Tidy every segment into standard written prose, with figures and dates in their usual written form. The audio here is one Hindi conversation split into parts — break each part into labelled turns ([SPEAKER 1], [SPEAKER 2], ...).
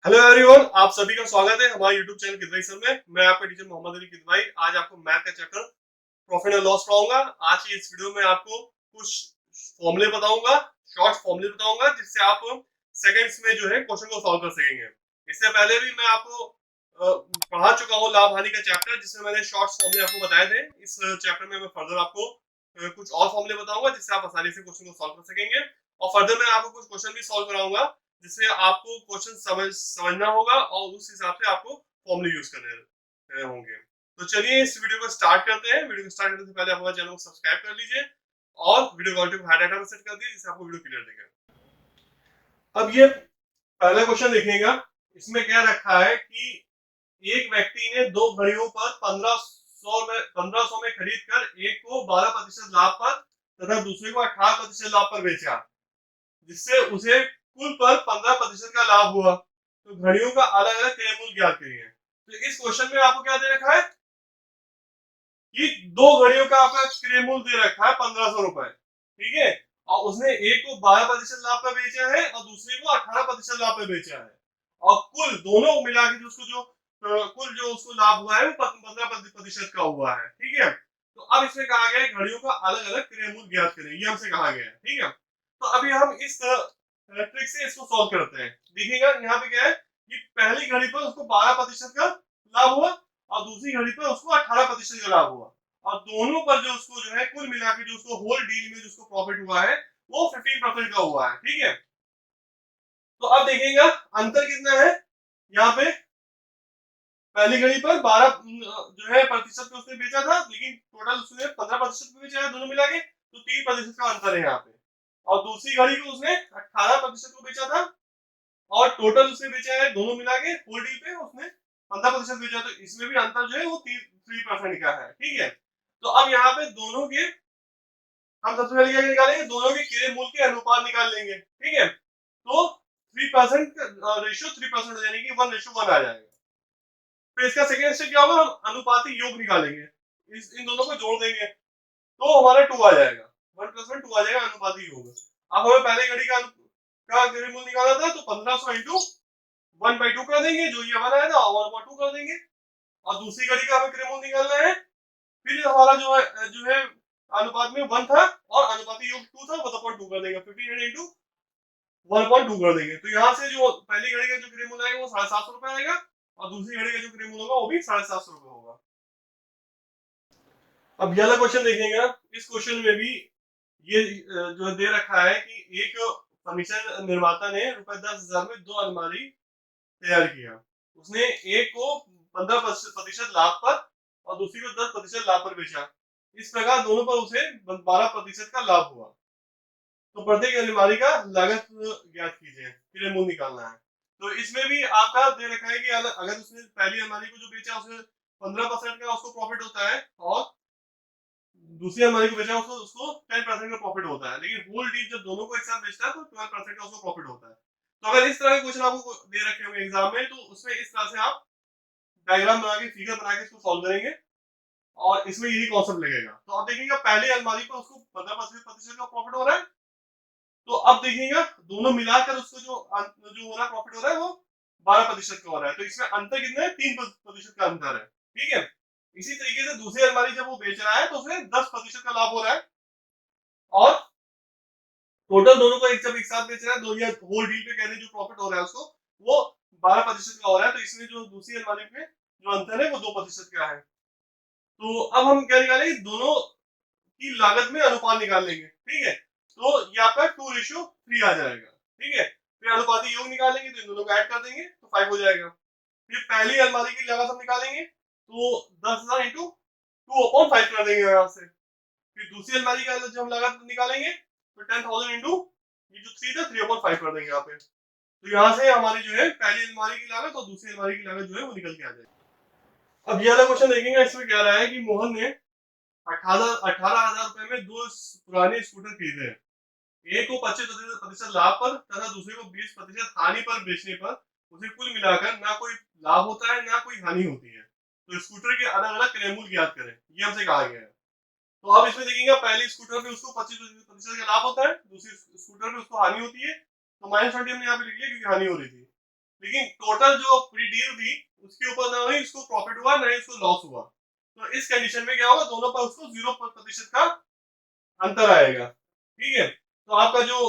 [SPEAKER 1] हेलो एवरीवन, आप सभी का स्वागत है हमारे यूट्यूब चैनल किदवाई सर में। मैं आपका टीचर मोहम्मद अली किदवाई। आज आपको मैथ का चैप्टर प्रॉफिट एंड लॉस पढ़ाऊंगा। आज की इस वीडियो में आपको कुछ फॉर्मूले बताऊंगा, शॉर्ट फॉर्मूले बताऊंगा, जिससे आप सेकंड्स में जो है क्वेश्चन को सॉल्व कर सकेंगे। इससे पहले भी मैं आपको पढ़ा चुका हूँ लाभ हानि का चैप्टर, जिसमें मैंने शॉर्ट फॉर्मूले आपको बताए थे। इस चैप्टर में मैं फर्दर आपको कुछ और फॉर्मूले बताऊंगा, जिससे आप आसानी से क्वेश्चन को सॉल्व कर सकेंगे। और फर्दर मैं आपको कुछ क्वेश्चन भी सॉल्व कराऊंगा, जिससे आपको क्वेश्चन समझना होगा और उस हिसाब से आपको फॉर्मूले यूज करने होंगे। तो चलिए इस वीडियो को स्टार्ट करते हैं। वीडियो को स्टार्ट करने से पहले आप हमारे चैनल को सब्सक्राइब कर लीजिए और वीडियो क्वालिटी को हाई डाटा पर सेट कर दीजिए, जिससे आपको वीडियो क्लियर दिखे। अब ये पहला क्वेश्चन देखिएगा। इसमें क्या रखा है कि एक व्यक्ति ने दो घड़ियों पर 1500 में खरीद कर एक को 12% लाभ पर तथा दूसरे को 18% लाभ पर बेचा, जिससे उसे कुल पर 15% का लाभ हुआ। तो घड़ियों का अलग अलग क्रय मूल्य ज्ञात करिए। तो इस क्वेश्चन में आपको क्या दे रखा है कि दो घड़ियों का आपका क्रय मूल्य दे रखा है 1500 रुपए, ठीक है। और उसने एक को 12% लाभ पर बेचा है और दूसरे को 18% लाभ पर बेचा है। और कुल दोनों मिला के जो उसको जो कुल जो उसको लाभ हुआ है वो 15% का हुआ है, ठीक है। तो अब इसमें कहा गया है घड़ियों का अलग अलग क्रय मूल्य ज्ञात करें, ये हमसे कहा गया है, ठीक है। तो अभी हम इस ट्रिक से इसको सॉल्व करते हैं। देखिएगा यहाँ पे क्या है कि पहली घड़ी पर उसको 12% का लाभ हुआ और दूसरी घड़ी पर उसको 18% का लाभ हुआ। और दोनों पर जो उसको जो है कुल मिला के जो उसको होल डील में जो उसको प्रॉफिट हुआ है वो 15% का हुआ है, ठीक है। तो अब देखिएगा अंतर कितना है। यहाँ पे पहली घड़ी पर 12 जो है प्रतिशत पे उसने बेचा था, लेकिन टोटल उसने 15% पे बेचा है दोनों मिला के, तो 3% का अंतर है यहाँ पे। और दूसरी घड़ी को उसने 18% को बेचा था और टोटल उसने बेचा है दोनों मिला के होल डील पे उसने 15% बेचा, तो इसमें भी अंतर जो है वो 3% का है, ठीक है। तो अब यहाँ पे दोनों के हम सबसे पहले क्या निकालेंगे, दोनों के क्रय मूल्य के अनुपात निकाल लेंगे, ठीक है। तो 3% रेशियो 3% यानी कि 1:1 आ जाएगा। फिर इसका सेकेंड स्टेप क्या होगा, हम अनुपाती योग निकालेंगे, इन दोनों को जोड़ देंगे तो हमारा 2 आ जाएगा। 1 + 1 2 आ जाएगा अनुपाती योग। अब हमें पहले घड़ी का क्रय मूल्य निकाला था, तो 1500 इंटू 1/2 कर देंगे, जो ये 1 आया था 1/2 कर देंगे। और दूसरी घड़ी का हमें क्रय मूल्य निकालना है। फिर हमारा जो है अनुपात में 1 था और अनुपाती योग 2 था, 1/2 कर देंगे, 1500 इंटू 1/2 कर देंगे। तो यहाँ से जो पहली घड़ी का जो क्रय मूल्य आएगा वो 750 रुपए आएगा और दूसरी घड़ी का जो क्रय मूल्य होगा वो भी 750 रुपए होगा। अब ये वाला क्वेश्चन देखेंगे। इस क्वेश्चन में भी ये जो दे रखा है कि एक फर्नीचर निर्माता ने ₹10,000 में 2 अलमारी तैयार किया। उसने एक को 15% लाभ पर और दूसरी को 10% लाभ पर बेचा। इस प्रकार दोनों पर उसे 12% का लाभ हुआ। तो प्रत्येक अलमारी का लागत ज्ञात कीजिए, फिर मूल्य निकालना है। तो इसमें भी आपका दे रखा है कि अगर उसने पहली अलमारी को जो बेचा उसमें 15% का उसको प्रॉफिट होता है और दूसरी अलमारी को बेचा उसको उसको 10% का प्रॉफिट होता है। लेकिन होल डील जब दोनों को एक साथ बेचता है तो 12% का उसको प्रॉफिट होता है। तो अगर इस तरह के क्वेश्चन आपको दे रखे होंगे एग्जाम में, तो उसमें इस तरह से आप डायग्राम बना के फिगर बना के इसको सॉल्व करेंगे और इसमें यही कॉन्सेप्ट लगेगा। तो आप देखिएगा पहली अलमारी पर उसको 15% का प्रॉफिट हो रहा है। तो अब देखिएगा दोनों मिलाकर उसको जो हो रहा है प्रॉफिट हो रहा है वो 12% का हो रहा है। तो इसमें अंतर कितना है, 3% का अंतर है, ठीक है। इसी तरीके से दूसरी अलमारी जब वो बेच रहा है तो उसमें 10% का लाभ हो रहा है और टोटल दोनों को जब एक साथ बेच रहा है, दोनों होल डील पे कहने जो प्रॉफिट हो रहा है उसको वो 12% का हो रहा है। तो इसमें जो दूसरी अलमारी में जो अंतर है वो 2% का है। तो अब हम क्या निकालेंगे, दोनों की लागत में अनुपात निकाल लेंगे, ठीक है। तो यहाँ पर 2:3 आ जाएगा, ठीक है। फिर अनुपाती योग निकालेंगे तो इन दोनों को ऐड कर देंगे तो 5 हो जाएगा। फिर पहली अलमारी की लागत हम निकालेंगे तो 10,000 इंटू 2/5 कर देंगे यहाँ से। फिर दूसरी अलमारी का जब हम लागत निकालेंगे तो 10,000 इंटू ये जो 3 था 3/5 कर देंगे यहाँ पे। तो यहाँ से हमारी जो है पहली अलमारी की लागत और दूसरी अलमारी की लागत जो है वो निकल के आ जाएगी। अब ये वाला क्वेश्चन देखेंगे। इसमें क्या रहा है कि मोहन ने 18,000 रुपए में दो पुराने स्कूटर खरीदे। एक को 25% लाभ पर तथा दूसरे को 20% हानि पर बेचने पर उसे कुल मिलाकर ना कोई लाभ होता है ना कोई हानि होती है। तो स्कूटर के अलग अलग क्रय मूल्य ज्ञात करें, ये हमसे कहा गया है। तो अब इसमें देखिएगा पहली स्कूटर पे उसको 25% का लाभ होता है, दूसरी स्कूटर पे उसको हानि होती है। तो -20 हमने यहाँ पे लिख लिया क्योंकि हानि हो रही थी। लेकिन टोटल जो पूरी डील थी उसके ऊपर ना ही उसको प्रॉफिट हुआ ना ही उसको लॉस हुआ। तो इस कंडीशन में क्या होगा, दोनों पर उसको 0% का अंतर आएगा। ठीक है, तो आपका जो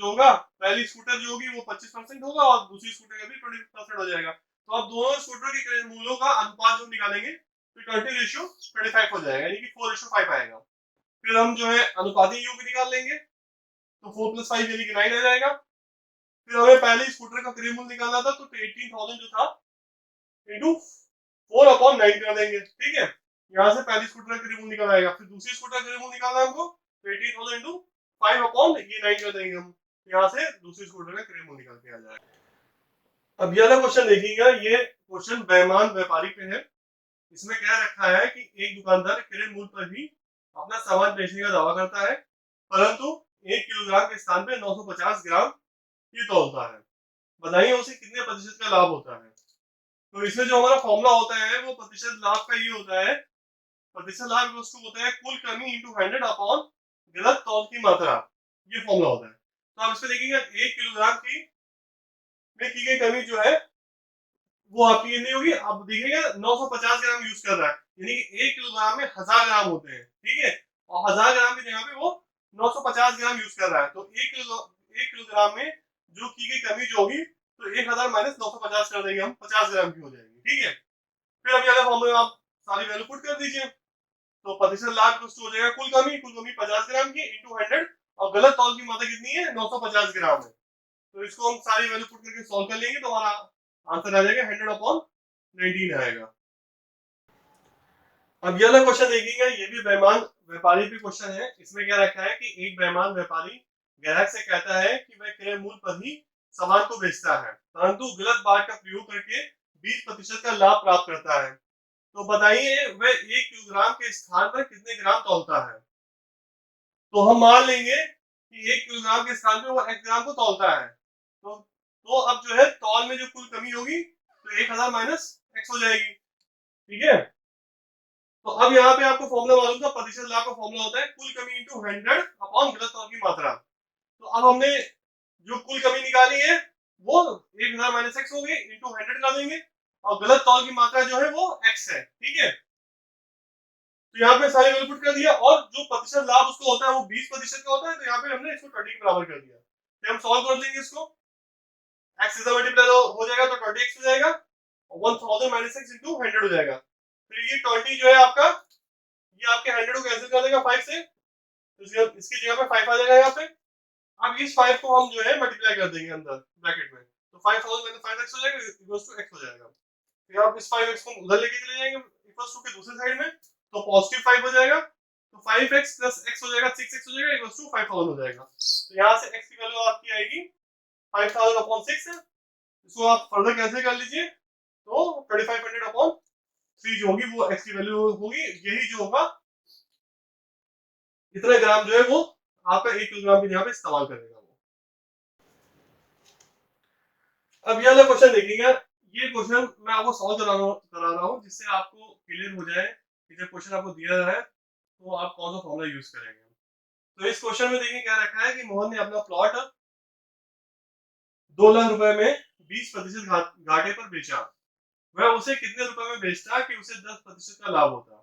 [SPEAKER 1] होगा, पहली स्कूटर जो होगी वो 25% होगा और दूसरी स्कूटर का भी 20% हो जाएगा। तो आप दोनों स्कूटर के मूल्यों का अनुपात जो निकालेंगे तो 20:25 हो जाएगा, यानी कि 4:5 आएगा। फिर हम जो है अनुपाती योग निकाल लेंगे, तो 4 + 5 यानी कि 9 आ जाएगा। फिर हमें पहले स्कूटर का क्रय मूल्य निकालना था, तो 18,000 जो था इंटू 4/9 कर देंगे। ठीक है, यहाँ से पहली स्कूटर का क्रय मूल्य निकल आएगा। फिर दूसरी स्कूटर का क्रय मूल्य निकालना है हमको, तो 18,000 इंटू 5/9 कर देंगे हम। यहाँ से दूसरी स्कूटर का क्रय मूल्य निकल के आ जाएगा। अब ये वाला क्वेश्चन देखिएगा, ये क्वेश्चन बेईमान व्यापारी पे है। इसमें क्या रखा है कि एक दुकानदार क्रय मूल्य पर भी अपना सामान बेचने का दावा करता है, परंतु 1 किलोग्राम के स्थान पे 950 ग्राम ही तौलता है। बताइए उसे कितने प्रतिशत का लाभ होता है। तो इसमें जो हमारा फॉर्मूला होता है वो प्रतिशत लाभ का ये होता है, प्रतिशत लाभ वस्तु होता है कुल कमी इंटू 100 अपॉन गलत तौल की मात्रा। ये फॉर्मूला होता है। तो आप इसमें देखिएगा 1 किलोग्राम की में की गई कमी जो है वो आपकी कितनी होगी, आप देखिएगा 950 ग्राम यूज कर रहा है, यानी कि 1 किलोग्राम में 1000 ग्राम होते हैं। ठीक है, और 1000 ग्राम की जगह पे वो 950 ग्राम यूज कर रहा है। तो 1 किलोग्राम में जो की गई कमी जो होगी, तो 1000 माइनस 950 कर देंगे हम, 50 ग्राम की हो जाएगी। ठीक है, फिर अब ये फॉर्मूले में आप सारी वैल्यू पुट कर दीजिए, तो प्रतिशत लाभ हो जाएगा कुल कमी 50 ग्राम की इंटू 100, और गलत तौल की मात्रा कितनी है, 950 ग्राम है। तो इसको हम सारी वैल्यू पुट करके सॉल्व कर लेंगे, तो हमारा आंसर आ जाएगा 100/19 आएगा। अब ये वाला क्वेश्चन देखिएगा, ये भी बेईमान व्यापारी पे क्वेश्चन है। इसमें क्या रखा है कि एक बेईमान व्यापारी ग्राहक से कहता है कि वह क्रय मूल्य पर ही सामान को बेचता है, परंतु गलत बाट का प्रयोग करके 20% का लाभ प्राप्त करता है। तो बताइए वह 1 किलोग्राम के स्थान पर कितने ग्राम तौलता है। तो हम मान लेंगे कि 1 किलोग्राम के स्थान पे वो 1 ग्राम को तौलता है। तो अब जो है तौल में जो कुल कमी होगी, तो 1000 माइनस एक्स हो जाएगी। ठीक है, तो अब यहाँ पे आपको फॉर्मूला मालूम था, प्रतिशत लाभ का फॉर्मूला होता है कुल कमी इंटू 100 अपॉन गलत तौल की मात्रा। तो अब हमने जो कुल कमी निकाली है वो 1000 माइनस एक्स हो गई, इंटू 100 कर देंगे, और गलत तौल की मात्रा जो है वो एक्स है। ठीक है, तो यहाँ पे सारे वैल्यू पुट कर दिया, और जो प्रतिशत लाभ उसको होता है वो 20% का होता है, तो यहाँ पे हमने इसको 20 के बराबर कर दिया। फिर हम सॉल्व कर लेंगे इसको, एक्स इज मल्टीप्लाई हो जाएगा तो 20x हो जाएगा, और 1000 माइनस एक्स इंटू 100 हो जाएगा। फिर ये 20 जो है आपका, ये आपके 100 को कैंसिल कर देगा 5 से, तो इसकी जगह पे 5 आ जाएगा यहाँ पे। अब इस 5 को हम जो है मल्टीप्लाई कर देंगे अंदर ब्रैकेट में, तो 5000 माइनस 5x हो जाएगा, इक्वल्स टू x हो जाएगा। फिर आप इस 5x को उधर लेके चले जाएंगे इक्वल्स टू के दूसरे साइड में, तो पॉजिटिव 5 हो जाएगा, तो 5x प्लस x हो जाएगा 6x हो जाएगा, इक्वल्स टू 5000 हो जाएगा। तो यहाँ से x की वैल्यू आपकी आएगी 5000 अपॉन 6। इसको आप फर्दर कैसे कर लीजिए, तो 2500 अपॉन 3 जो होगी वो x की वैल्यू होगी, यही जो होगा इतने ग्राम जो है वो आपका 1 किलोग्राम की यहाँ पे इस्तेमाल करेगा वो। अब ये वाला क्वेश्चन देखिएगा, ये क्वेश्चन मैं आपको सॉल्व करा रहा हूँ जिससे आपको क्लियर हो जाए कि जब क्वेश्चन आपको दिया जा रहा है तो आप कौन सा फॉर्मूला यूज करेंगे। तो इस क्वेश्चन में देखिए क्या रखा है कि मोहन ने अपना प्लॉट 2 लाख रुपए में 20% घाटे पर बेचा, वह उसे कितने रुपए में बेचता कि उसे 10% का लाभ होता।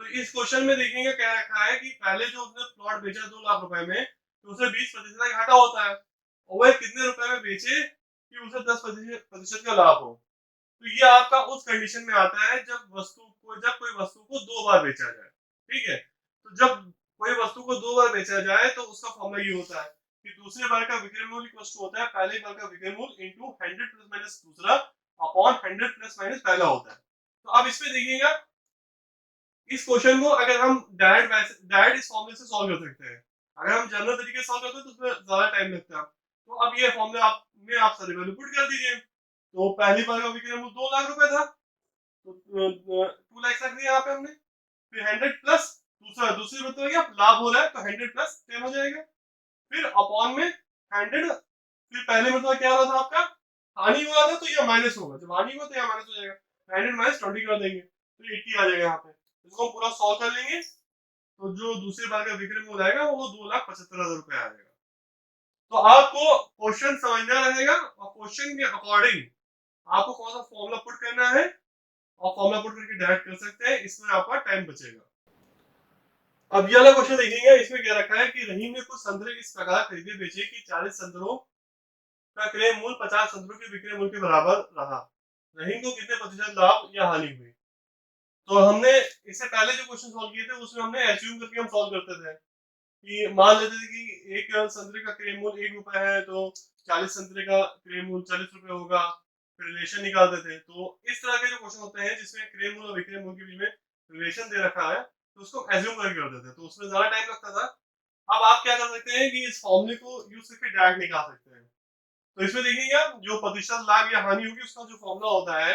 [SPEAKER 1] तो इस क्वेश्चन में देखिएगा क्या रखा है कि पहले जो उसने प्लॉट बेचा 2 लाख रुपए में, तो उसे 20% का घाटा होता है, और वह कितने रुपए में बेचे कि उसे 10% का लाभ हो। तो ये आपका उस कंडीशन में आता है जब कोई वस्तु को 2 बार बेचा जाए। ठीक है, तो जब कोई वस्तु को 2 बार बेचा जाए तो उसका फॉर्मूला ये होता है कि दूसरे बार का विक्रय मूल्य इक्वल टू होता है पहले बार का विक्रय मूल्य इनटू 100 प्लस माइनस दूसरा अपॉन 100 प्लस माइनस पहला होता है। तो अब इसमें देखिएगा, इस क्वेश्चन को अगर हम डायरेक्ट इस फॉर्मूले से सॉल्व कर सकते हैं, अगर हम जनरल तरीके से सॉल्व करते हैं तो उसमें ज्यादा टाइम लगता है। तो अब ये फॉर्मूले आप सारी वैल्यू पुट कर दीजिए। तो पहली बार का विक्रय मूल्य 2 लाख रुपए था, तो 2 लाख रख दिया यहाँ पे हमने। फिर 100 प्लस दूसरी बात हो गया लाभ हो रहा है, तो 100 प्लस 10 हो जाएगा। फिर अपॉन में 100, फिर पहले मतलब क्या हो रहा था आपका, हानि हुआ था तो ये माइनस होगा, जब हानि हुआ तो यहाँ माइनस हो जाएगा, 100 माइनस 20 कर देंगे तो 80 आ जाएगा यहाँ पे। इसको हम पूरा सॉल्व कर लेंगे, तो जो दूसरी बार का विक्रय मूल्य आएगा वो 2,75,000 रुपए आएगा। तो आपको क्वेश्चन समझना रहेगा और क्वेश्चन के अकॉर्डिंग आपको कौन सा फॉर्मूला पुट करना है और फॉर्मूला पुट करके डायरेक्ट कर सकते हैं, इसमें आपका टाइम बचेगा। अब ये वाला क्वेश्चन देखेंगे, इसमें क्या रखा है कि रहीम ने कुछ संतरे इस प्रकार खरीदे बेचे कि 40 संतरों का क्रय मूल्य 50 संतरों के विक्रय मूल्य के बराबर रहा। रहीम को कितने प्रतिशत लाभ या हानि हुई? तो हमने इससे पहले जो क्वेश्चन सॉल्व किए थे उसमें हमने एज्यूम करके हम सॉल्व करते थे कि मान लेते थे कि एक संतरे का क्रय मूल्य 1 रुपए है तो 40 संतरे का क्रय मूल्य 40 रुपए होगा, फिर रिलेशन निकालते थे। तो इस तरह के जो क्वेश्चन होते हैं जिसमें क्रय मूल्य और विक्रय मूल्य के बीच में रिलेशन दे रखा है तो उसको एज्यूम करके करते थे, तो उसमें ज्यादा टाइम लगता था। अब आप क्या कर सकते हैं कि इस फॉर्मूले को यूज करके डायरेक्ट निकाल सकते हैं। तो इसमें देखिएगा जो प्रतिशत लाभ या हानि होगी उसका जो फॉर्मूला होता है,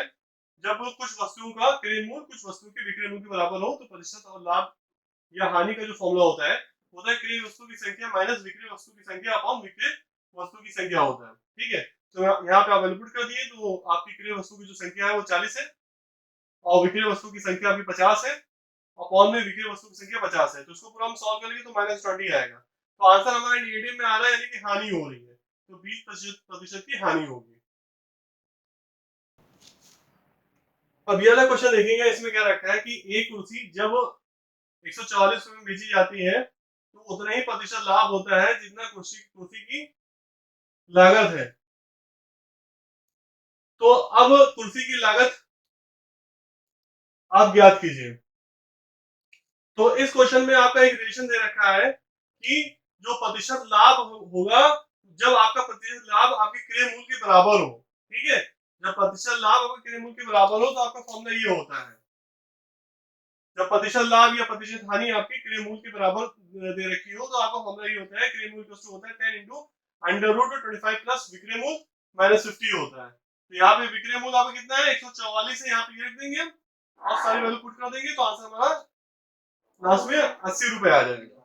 [SPEAKER 1] जब कुछ वस्तुओं का क्रय मूल्य कुछ वस्तुओं के विक्रय मूल्य के बराबर हो तो प्रतिशत और लाभ या हानि का जो फॉर्मूला होता है क्रय वस्तु की संख्या माइनस विक्रय वस्तु की संख्या अपॉन विक्रय वस्तु की संख्या होता है। ठीक है, तो यहाँ पे आप इनपुट कर दिए तो आपकी क्रय वस्तु की जो संख्या है वो 40 है और विक्रय वस्तु की संख्या अभी 50 है, अपॉन में विक्रय वस्तु की संख्या 50 है, तो इसको पूरा हम सॉल्व करेंगे तो -20 आएगा। तो आंसर हमारा नेगेटिव में आ रहा है, यानी कि हानि हो रही है, तो 20% की हानि होगी। अब ये वाला क्वेश्चन देखेंगे, इसमें क्या रखा है कि एक कुर्सी जब 144 में बेची जाती है तो उतना ही प्रतिशत लाभ होता है जितना कुर्सी कुर्सी की लागत है। तो अब कुर्सी की लागत आप ज्ञात कीजिए। तो इस क्वेश्चन में आपका एक रिलेशन दे रखा है कि जो प्रतिशत लाभ होगा जब आपका प्रतिशत लाभ आपके क्रय मूल्य के बराबर हो। ठीक है, जब प्रतिशत लाभ आपके क्रय मूल्य के बराबर हो तो आपका फॉर्मूला ये होता है, जब प्रतिशत लाभ या प्रतिशत हानि आपके क्रय मूल्य के बराबर दे रखी हो तो आपका फॉर्मूला ये होता है, क्रय मूल्य इक्वल टू होता है 10 इंटू अंडर रूट 25 प्लस विक्रय मूल्य माइनस 50 होता है। तो यहाँ पे विक्रय मूल्य आपका कितना है 144 है, यहाँ पे लिख देंगे हम और सारी वैल्यू पुट कर देंगे तो आंसर हमारा लास्ट में 80 रुपए आ जाएगा।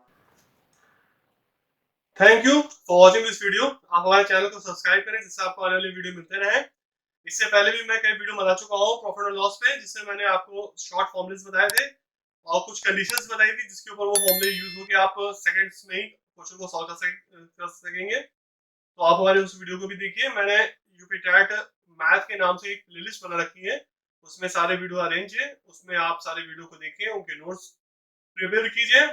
[SPEAKER 1] Thank you for watching this video. आप हमारे चैनल को सब्सक्राइब करें जिससे आपको आने वाली वीडियो मिलते रहे। इससे पहले भी मैं कई वीडियो बना चुका हूँ प्रॉफिट और लॉस पे, जिससे मैंने आपको शॉर्ट फॉर्मूलेस बताए थे और कुछ कंडीशंस बताई थी जिसके ऊपर वो फॉर्मूले यूज होकर आप सेकंड्स में ही क्वेश्चन को सॉल्व कर सकेंगे। तो आप हमारे उस वीडियो को भी देखिए, मैंने यूपी टैट मैथ के नाम से एक प्लेलिस्ट बना रखी है, उसमें सारे वीडियो अरेंज है, उसमें आप सारे वीडियो को देखिए, उनके नोट्स प्रिपेयर कीजिए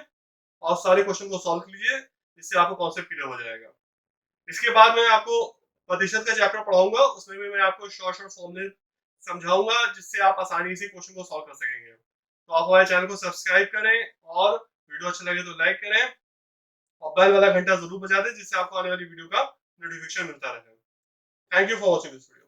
[SPEAKER 1] और सारे क्वेश्चन को सॉल्व कीजिए, जिससे आपको कॉन्सेप्ट क्लियर हो जाएगा। इसके बाद मैं आपको प्रतिशत का चैप्टर पढ़ाऊंगा, उसमें भी मैं आपको शॉर्ट शॉर्ट फॉर्मूले समझाऊंगा जिससे आप आसानी से क्वेश्चन को सॉल्व कर सकेंगे। तो आप हमारे चैनल को सब्सक्राइब करें और वीडियो अच्छा लगे तो लाइक करें और बेल वाला घंटा जरूर बजा दें जिससे आपको आने वाली वीडियो का नोटिफिकेशन मिलता रहे। Thank you for watching this video.